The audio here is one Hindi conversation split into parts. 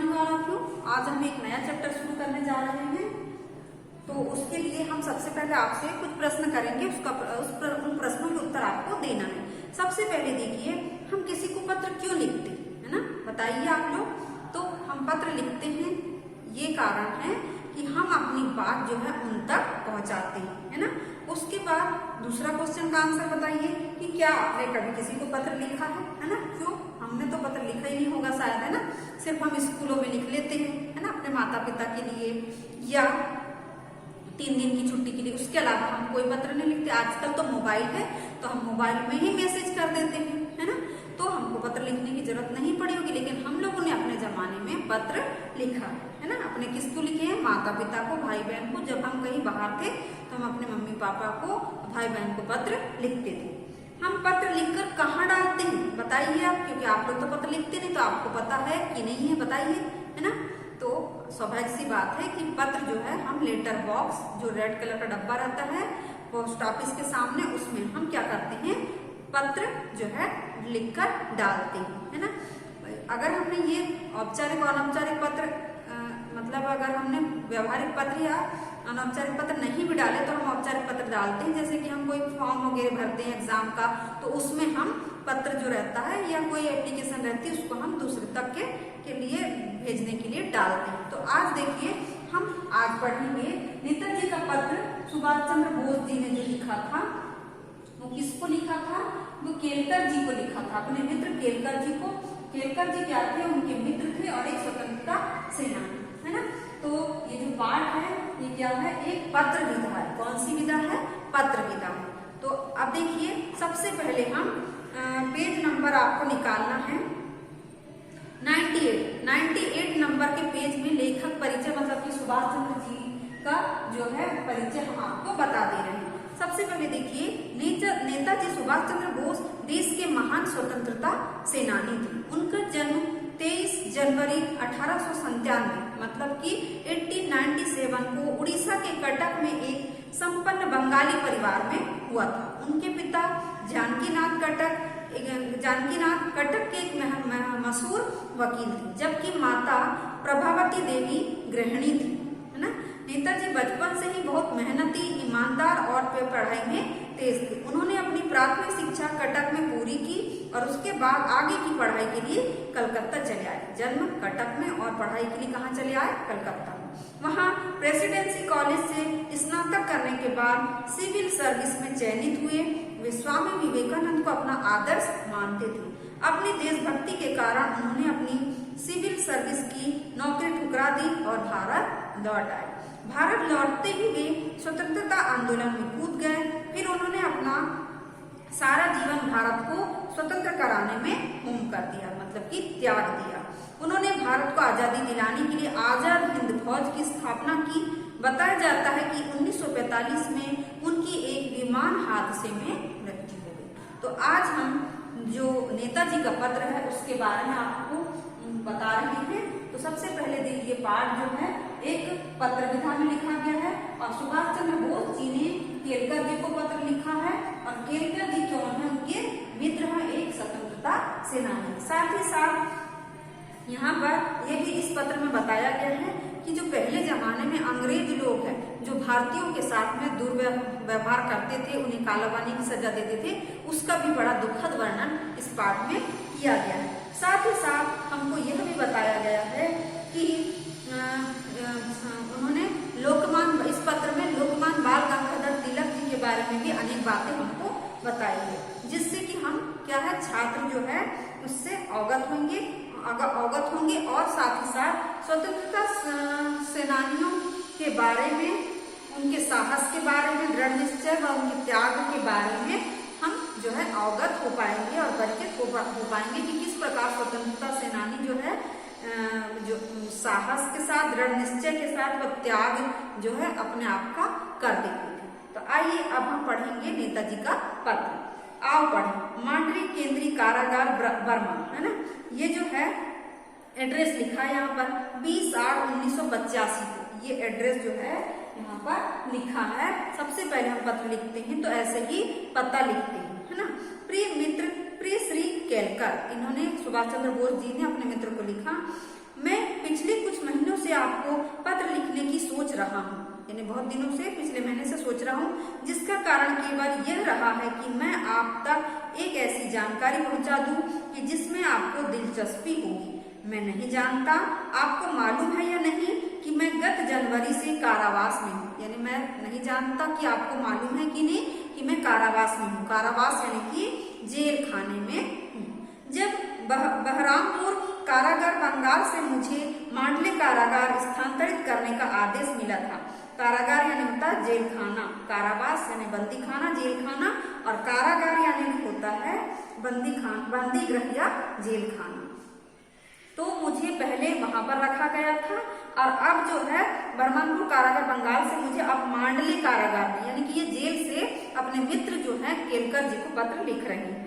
होने वाला क्यों? आज हम एक नया चैप्टर शुरू करने जा रहे हैं। तो उसके लिए हम सबसे पहले आपसे कुछ प्रश्न करेंगे, उन प्रश्नों के उत्तर आपको देना है। सबसे पहले देखिए, हम किसी को पत्र क्यों लिखते हैं, है ना? बताइए आप लोग। तो हम पत्र लिखते हैं, ये कारण है कि हम अपनी बात जो है उन तक पहुंचाते हैं, है ना? उसके बाद दूसरा क्वेश्चन का आंसर बताइए कि क्या आपने कभी किसी को पत्र लिखा है ना? क्यों? हमने तो पत्र लिखा ही नहीं होगा शायद, है ना? सिर्फ हम स्कूलों में लिख लेते हैं, है ना, अपने माता पिता के लिए या 3 दिन की छुट्टी के लिए। उसके अलावा हम कोई पत्र नहीं लिखते। आजकल तो मोबाइल है, तो हम मोबाइल में ही मैसेज कर देते हैं, है ना? तो हमको पत्र लिखने की जरूरत नहीं पड़ी होगी। लेकिन हम लोगों ने अपने जमाने में पत्र लिखा है ना? अपने किसको लिखे हैं? माता पिता को, भाई बहन को। जब हम कहीं बाहर थे तो हम अपने मम्मी पापा को, भाई बहन को पत्र लिखते थे। हम पत्र लिखकर कहाँ डालते हैं बताइए आप, क्योंकि आप लोग तो पत्र लिखते नहीं, तो आपको पता है कि नहीं है बताइए, है ना? तो स्वाभाविक सी बात है कि पत्र जो है हम लेटर बॉक्स, जो रेड कलर का डब्बा रहता है पोस्ट ऑफिस के सामने, उसमें हम क्या करते हैं? पत्र जो है लिखकर डालते हैं, है ना? अगर हमने ये औपचारिक और अनौपचारिक पत्र मतलब अगर हमने व्यवहारिक पत्र या अनौपचारिक पत्र नहीं भी डाले तो हम औपचारिक पत्र डालते हैं। जैसे कि हम कोई फॉर्म वगैरह भरते हैं एग्जाम का, तो उसमें हम पत्र जो रहता है या कोई एप्लीकेशन रहती है उसको हम दूसरे तक के लिए भेजने के लिए डालते हैं। तो आज देखिए, हम आज पढ़ेंगे नेताजी का पत्र सुभाष चंद्र बोस जी ने जो लिखा था, वो किसको लिखा था? वो केलकर जी को लिखा था, अपने मित्र केलकर जी को। केलकर जी क्या थे? उनके मित्र थे और एक स्वतंत्रता सेनानी, है ना? तो ये जो पाठ है ये क्या है? एक पत्र विधा है। कौन सी विधा है? पत्र विधा है। तो अब देखिए, सबसे पहले हम पेज नंबर आपको निकालना है 98 नंबर के पेज में लेखक परिचय, मतलब कि सुभाष चंद्र जी का जो है परिचय हम आपको बता दे रहे हैं। सबसे पहले देखिए, नेताजी सुभाष चंद्र बोस देश के महान स्वतंत्रता सेनानी थे। उनका जन्म 23 जनवरी 1897 मतलब कि 1897 को उड़ीसा के कटक में एक संपन्न बंगाली परिवार में हुआ था। उनके पिता जानकीनाथ कटक के एक मशहूर वकील थे, जबकि माता प्रभावती देवी गृहिणी थी, है ना? नेताजी बचपन से ही बहुत मेहनती, ईमानदार और पढ़ाई में तेज थे। उन्होंने अपनी प्राथमिक शिक्षा कटक में पूरी की और उसके बाद आगे की पढ़ाई के लिए कलकत्ता चले आए। जन्म कटक में और पढ़ाई के लिए कहाँ चले आए? कलकत्ता में। वहाँ प्रेसिडेंसी कॉलेज से स्नातक करने के बाद सिविल सर्विस में चयनित हुए। वे स्वामी विवेकानंद को अपना आदर्श मानते थे। अपनी देशभक्ति के कारण उन्होंने अपनी सिविल सर्विस की नौकरी ठुकरा दी और भारत लौट आए। भारत लौटते ही वे स्वतंत्रता आंदोलन में कूद गए। फिर उन्होंने अपना सारा जीवन भारत को स्वतंत्र कराने में होम कर दिया, मतलब कि त्याग दिया। उन्होंने भारत को आजादी दिलाने के लिए आजाद हिंद फौज की स्थापना की। बताया जाता है कि 1945 में उनकी एक विमान हादसे में मृत्यु हो गई। तो आज हम जो नेताजी का पत्र है उसके बारे में आपको बता रहे हैं। तो सबसे पहले देखिए, पाठ जो है एक पत्र विधा में लिखा गया है और सुभाष चंद्र बोस जी ने केलकर जी को पत्र लिखा है। और केलकर जी कौन है? उनके मित्र हैं, एक स्वतंत्रता सेनानी। साथ ही साथ यहाँ पर ये भी इस पत्र में बताया गया है कि जो पहले जमाने में अंग्रेज लोग हैं जो भारतीयों के साथ में दुर्व्यवहार करते थे, उन्हें कालाबानी की सजा देते थे, उसका भी बड़ा दुखद वर्णन इस पाठ में किया गया है। साथ ही साथ हमको यह भी बताया गया है कि उन्होंने इस पत्र में लोकमान्य बाल गंगाधर तिलक जी के बारे में भी अनेक बातें हमको बताई है, जिससे कि हम क्या है, छात्र जो है उससे अवगत होंगे और साथ ही साथ स्वतंत्रता सेनानियों के बारे में, उनके साहस के बारे में, दृढ़ निश्चय व उनके त्याग के बारे में हम जो है अवगत हो पाएंगे और परिचित हो पाएंगे कि किस प्रकार स्वतंत्रता सेनानी जो है जो साहस के साथ, दृढ़ निश्चय के साथ वह त्याग जो है अपने आप का कर देते थे। तो आइए अब हम पढ़ेंगे नेताजी का पत्र। आओ पढ़ें। मांडवी केंद्रीय कारागार बर्मा, है ना? ये जो है एड्रेस लिखा है यहाँ पर 20/8/1985 को। ये एड्रेस जो है यहाँ पर लिखा है। सबसे पहले हम पत्र लिखते हैं तो ऐसे ही पता लिखते हैं, है ना? प्रिय मित्र, प्रिय श्री केलकर, इन्होंने सुभाष चंद्र बोस जी ने अपने मित्र को लिखा। मैं पिछले कुछ महीनों से आपको पत्र लिखने की सोच रहा हूँ, यानी बहुत दिनों से, पिछले महीने से सोच रहा हूँ, जिसका कारण केवल यह रहा है कि मैं आप तक एक ऐसी जानकारी पहुँचा दूँ कि जिसमें आपको दिलचस्पी होगी। मैं नहीं जानता आपको मालूम है या नहीं कि मैं गत जनवरी से कारावास में हूँ, यानी मैं नहीं जानता कि आपको मालूम है कि नहीं कि मैं कारावास में हूँ। कारावास यानी कि जेल खाने में हूँ। जब बहरामपुर कारागार बंगाल से मुझे मांडले कारागार स्थानांतरित करने का आदेश मिला था। कारागार यानी होता है जेल खाना, कारावास यानी बंदी खाना, जेल खाना, और कारागार यानी होता है बंदी गृह या जेल खाना। तो मुझे पहले वहां पर रखा गया था और अब जो है बहरामपुर कारागार बंगाल से मुझे अब मांडले कारागार में, यानी कि ये जेल से अपने मित्र जो है केलकर जी को पत्र लिख रहे हैं।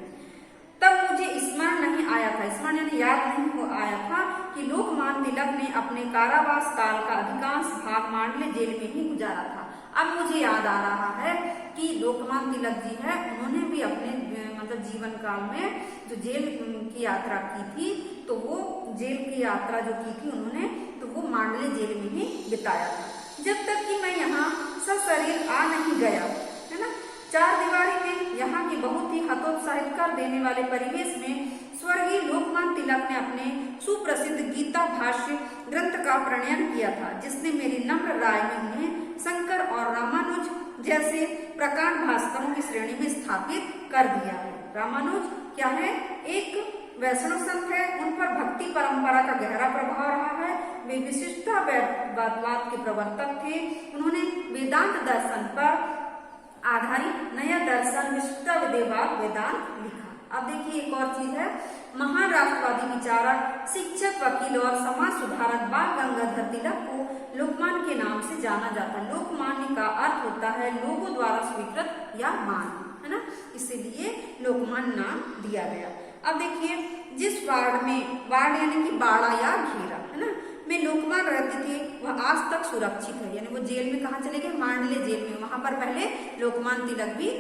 तब मुझे स्मरण नहीं आया था, स्मरण यानी याद नहीं हो आया था कि लोकमान्य तिलक ने अपने कारावास काल का अधिकांश भाग मांडले जेल में ही गुजारा था। अब मुझे याद आ रहा है कि लोकमान्य तिलक जी है, उन्होंने भी अपने मतलब जीवन काल में जो जेल की यात्रा की थी, तो वो जेल की यात्रा जो की थी उन्होंने, तो वो मांडले जेल में ही बिताया था। जब तक कि मैं यहाँ सशरीर आ नहीं गया, है ना, चार दीवारी में यहाँ की बहुत ही हतोत्साहित कर देने वाले परिवेश में स्वर्गीय लोकमान्य तिलक ने अपने सुप्रसिद्ध गीता भाष्य ग्रंथ का प्रणयन किया था, जिसने मेरी नम्र राय में उन्हें शंकर और रामानुज जैसे प्रकांड भास्करों की श्रेणी में स्थापित कर दिया है। रामानुज क्या है? एक वैष्णव संत है, उन पर भक्ति परंपरा का गहरा प्रभाव रहा है। वे विशिष्टतावाद के प्रवर्तक थे। उन्होंने वेदांत दर्शन पर आधारित नया दर्शन विशिष्टतावाद वेदांत लिखा। अब देखिए एक और चीज है, महान राष्ट्रवादी विचारक, शिक्षक, वकील और समाज सुधारक बाल गंगाधर तिलक को लोकमान्य के नाम से जाना जाता है। लोकमान्य का अर्थ होता है लोगों द्वारा स्वीकृत या मान्य, है ना, इसीलिए लोकमान्य नाम दिया गया। अब देखिए जिस वार्ड में, वार्ड यानी कि बाड़ा या घेरा, है ना, में लोकमान्य रहते थे वह आज तक सुरक्षित है, यानी वो जेल में कहाँ चले गए? मांडले जेल में। वहां पर पहले लोकमान्य तिलक भी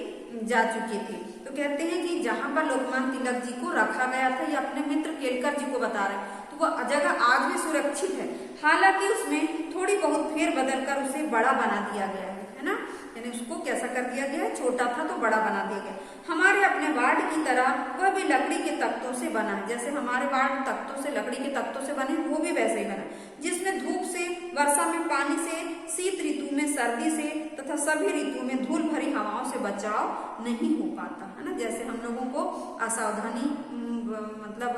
जा चुके थे। तो कहते हैं कि जहां पर लोकमान्य तिलक जी को रखा गया था, ये अपने मित्र केलकर जी को बता रहे हैं, तो वो जगह आज भी सुरक्षित है। हालांकि उसमें थोड़ी बहुत फेर बदल कर उसे बड़ा बना दिया गया है ना, यानी उसको कैसा कर दिया गया है? छोटा था तो बड़ा बना दिया गया। हमारे अपने वार्ड की तरह वह भी लकड़ी के तख्तों से बना है, जैसे हमारे वार्ड तख्तों से, लकड़ी के तख्तों से बने, वो भी वैसे ही बना, जिसमें धूप से, वर्षा में पानी से, शीत ऋतु में सर्दी से तथा सभी ऋतु में धूल भरी हवाओं से बचाव नहीं हो पाता, है ना। जैसे हम लोगों को असावधानी मतलब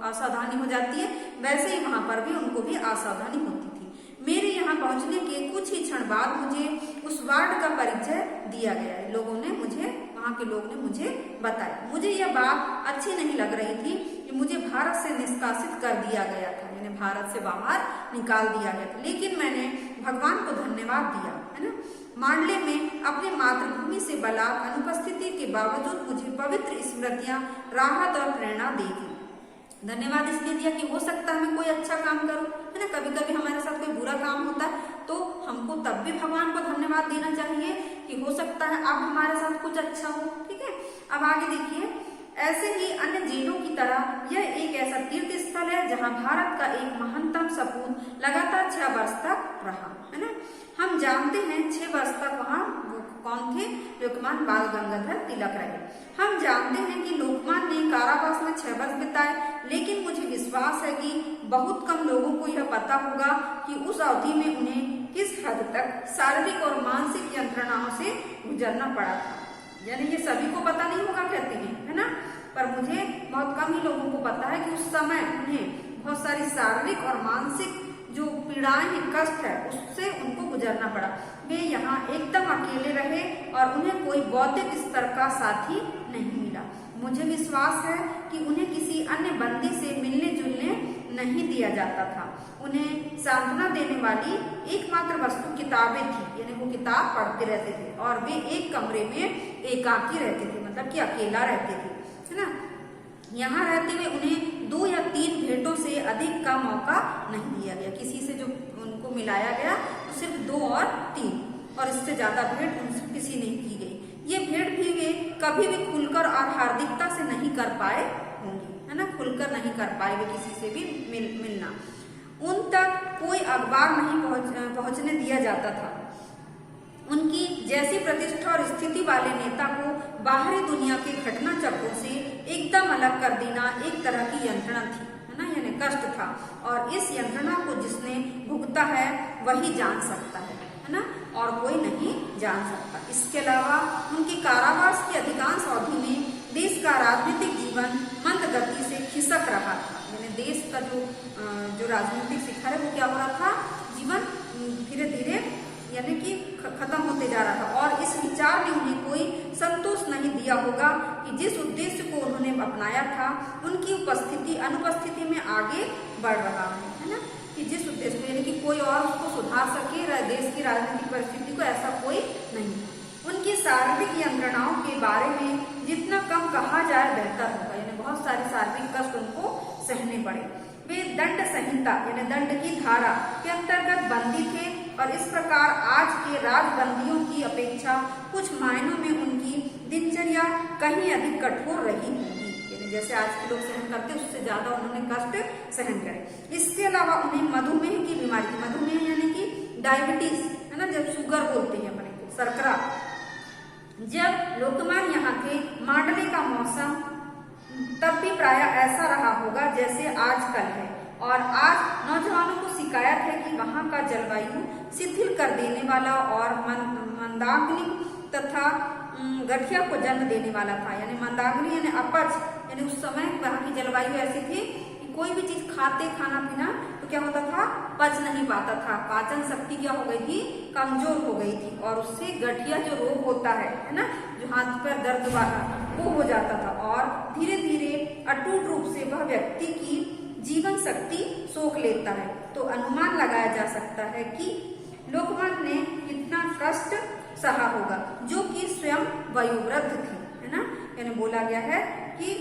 असावधानी हो जाती है, वैसे ही वहां पर भी उनको भी असावधानी होती थी। मेरे यहाँ पहुंचने के कुछ ही क्षण बाद मुझे उस वार्ड का परिचय दिया गया है। लोगों ने मुझे, वहाँ के लोग ने मुझे बताया। मुझे यह बात अच्छी नहीं लग रही थी कि मुझे भारत से निष्कासित कर दिया गया था, यानी भारत से बाहर निकाल दिया गया था, लेकिन मैंने भगवान को धन्यवाद दिया, है ना। मांडले में अपनी मातृभूमि से बलात् अनुपस्थिति के बावजूद मुझे पवित्र स्मृतियां राहत और प्रेरणा देगी। धन्यवाद इसलिए दिया कि हो सकता है मैं कोई अच्छा काम करूं, है ना। कभी कभी हमारे साथ कोई बुरा काम होता है तो हमको तब भी भगवान को धन्यवाद देना चाहिए कि हो सकता है अब हमारे साथ कुछ अच्छा हो, ठीक है। अब आगे देखिए, ऐसे ही अन्य जेलों की तरह यह एक ऐसा तीर्थ स्थल है जहां भारत का एक महानतम सपूत लगातार 6 वर्ष तक रहा, है ना। हम जानते हैं 6 वर्ष तक वहाँ कौन थे? लोकमान्य बाल गंगाधर तिलक रहे। हम जानते हैं कि लोकमान्य ने कारावास में 6 वर्ष बिताए, लेकिन मुझे विश्वास है कि बहुत कम लोगों को यह पता होगा कि उस अवधि में उन्हें किस हद तक शारीरिक और मानसिक यंत्रणाओं से गुजरना पड़ा था। यानी ये सभी को पता नहीं होगा कहते हैं, है ना, पर मुझे बहुत कम ही लोगों को पता है कि उस समय उन्हें बहुत सारी शारीरिक और मानसिक जो पीड़ाएं हैं, कष्ट है, उससे उनको गुजरना पड़ा। वे यहाँ एकदम अकेले रहे और उन्हें कोई बौद्धिक स्तर का साथी नहीं मिला। मुझे विश्वास है कि उन्हें किसी अन्य बंदी से मिलने जुलने नहीं दिया जाता था। उन्हें सांत्वना देने वाली एकमात्र वस्तु किताबें थी, यानी वो किताब पढ़ते रहते थे और वे एक कमरे में एकाकी रहते थे, मतलब कि अकेला रहते थे, है ना। यहाँ रहते हुए उन्हें 2 या 3 भेंटों से अधिक का मौका नहीं दिया गया। किसी से जो उनको मिलाया गया तो सिर्फ 2 और 3, और इससे ज्यादा भेंट उनसे किसी नहीं की गई। ये भेंट भी वे कभी भी खुलकर और हार्दिकता से नहीं कर पाए होंगे, है ना, खुलकर नहीं कर पाए वे किसी से भी मिलना। उन तक कोई अखबार नहीं पहुंचने दिया जाता था। उनकी जैसी प्रतिष्ठा और स्थिति वाले नेता को बाहरी दुनिया के घटना चक्रों से एकदम अलग कर देना एक तरह की यंत्रणा थी, है ना, यानी कष्ट था। और इस यंत्रणा को जिसने भुगता है वही जान सकता है ना, और कोई नहीं जान सकता। इसके अलावा उनके कारावास की अधिकांश अवधि में देश का राजनीतिक जीवन मंद गति से खिसक रहा था, यानी देश का जो राजनीतिक शिखर है वो क्या हो रहा था, जीवन धीरे धीरे यानी कि खत्म होते जा रहा था। और इस विचार ने उन्हें कोई संतोष नहीं दिया होगा कि जिस उद्देश्य को उन्होंने अपनाया था उनकी अनुपस्थिति में आगे बढ़ रहा है ना, कि जिस उद्देश्य को, यानी कि कोई और उसको सुधार सके देश की राजनीतिक परिस्थिति को, ऐसा कोई नहीं। उनकी शारीरिक यंत्रणाओं के बारे में जितना कम कहा जाए बेहतर होगा, यानी बहुत सारे शारीरिक कष्ट उनको सहने पड़े। वे दंड संहिता यानी दंड की धारा के अंतर्गत बंदी थे और इस प्रकार आज के राजबंदियों की अपेक्षा कुछ मायनों में उनकी दिनचर्या कहीं अधिक कठोर रही होगी, यानी जैसे आज के लोग सहन करते उससे ज्यादा उन्होंने कष्ट सहन करे। इसके अलावा उन्हें मधुमेह की बीमारी थी, मधुमेह यानी कि डायबिटीज, है ना, जब शुगर बोलते हैं अपने को, शर्करा। जब लोकमान यहाँ थे मांडले का मौसम तब भी प्राय ऐसा रहा होगा जैसे आजकल है, और आज नौजवानों को शिकायत है कि वहाँ का जलवायु शिथिल कर देने वाला और मंदाग्नि तथा गठिया को जन्म देने वाला था। यानी मंदाग्नि यानी अपच, यानी उस समय वहाँ की जलवायु ऐसी थी कि कोई भी चीज खाते, खाना पीना तो क्या होता था, पच नहीं पाता था, पाचन शक्ति क्या हो गई थी, कमजोर हो गई थी, और उससे गठिया जो रोग होता है ना, जो हाथ पर दर्द वाला, वो हो जाता था। और धीरे धीरे अटूट रूप से वह व्यक्ति की जीवन शक्ति सोख लेता है। तो अनुमान लगाया जा सकता है कि लोकमान ने कितना कष्ट सहा होगा, जो कि स्वयं वयोवृद्ध थे, है ना, यानी बोला गया है कि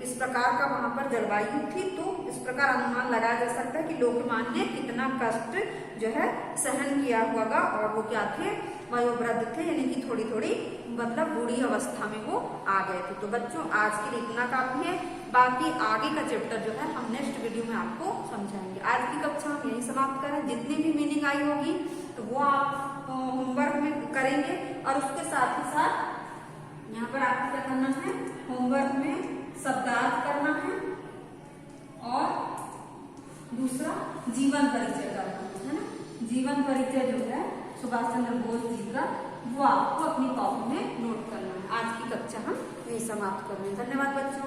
इस प्रकार का वहां पर जलवायु थी, तो इस प्रकार अनुमान लगाया जा सकता है कि लोकमान ने कितना कष्ट जो है सहन किया होगा, और वो क्या थे, वयोवृद्ध थे, यानी कि थोड़ी थोड़ी मतलब बूढ़ी अवस्था में वो आ गए थे। तो बच्चों आज के लिए इतना काफी है, बाकी आगे का चैप्टर जो है हम नेक्स्ट वीडियो में आपको समझाएंगे। आज की कक्षा हम यही समाप्त करें, जितनी भी मीनिंग आई होगी तो वो आप होमवर्क में करेंगे, और उसके साथ ही साथ यहाँ पर आपको क्या करना है, होमवर्क में शब्दार्थ करना है, और दूसरा जीवन परिचय करना है ना, जीवन परिचय जो है सुभाष चंद्र बोस जी का, वो आपको अपनी कॉपी में नोट करना है। आज की कक्षा हम यही समाप्त कर रहे हैं। धन्यवाद बच्चों।